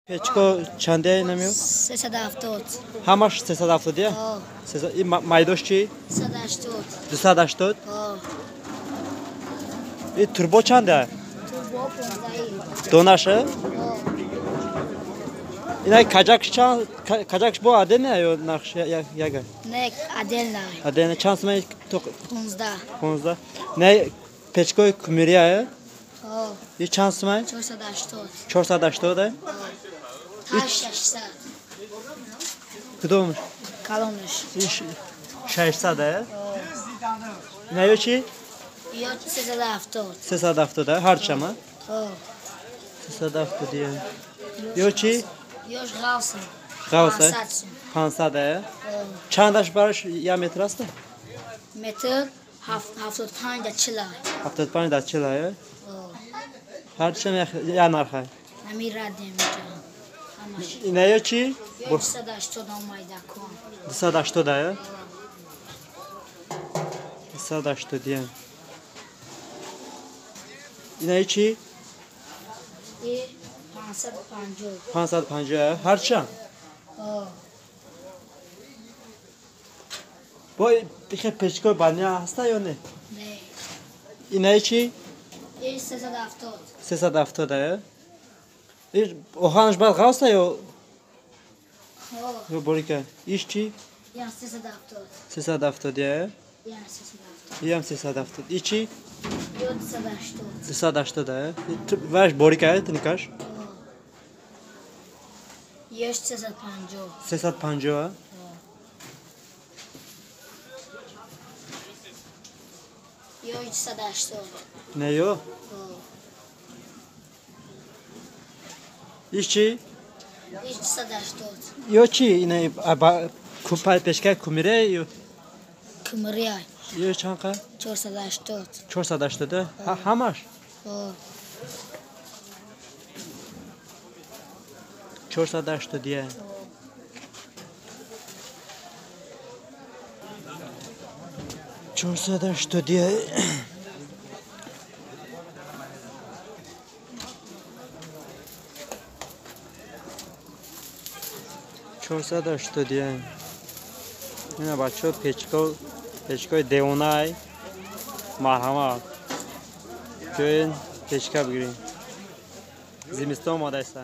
پچکو چنده نمیو؟ 370. همش 370 آه. این مایداش چی؟ 380. 280 آه. این توربو چنده؟ توربو 15. دوناشه؟ آه. اینا کجاکش با عده نه یا نقش یگه؟ نه عدل نه. عده نه چند سمه تو 15. 15 نه پچکوی کمیریه؟ آه. این چند سمه؟ 480. 480 آه. تا 600. کدومش؟ کلونش. 600 آه. اینا چی؟ یا 370. 370 هر چما؟ آه. 370 دیگه یا چی؟ یاش غاوسن. غاوسه؟ 500. 500 آه. چندش برش یا متر است؟ متر 75 در 40. 75 در 40 آه. هر چم یا نرخه همین رد نمیتونم. همش. اینا چی؟ یا 280 آمایده کن. 280 280 دیگه اینا چی؟ این 550. 550 هر چم آه. با دیگه پچکو بانیا هسته یا نه؟ نه. اینا چی؟ این 370. 370 این اوهانش بعد غاسته یا آه. یا بوریکه ایش چی؟ یا 370. 370 یا 370. این 370 این چی؟ یا 280. 280 وش بوریکه تنکاش آه. یاش 350. 350 یا 180. نه یا آه. ایش چی؟ این 180. یا چی اینه کوپای پشکه کمیره یا کمریای. یا چند که 480. 480 همش آه. 480 دیگه دیگه 480 دیگه اینا بچه پچکای دیونای مرحمت بیاین پچکا بگیرین زمستان آماده است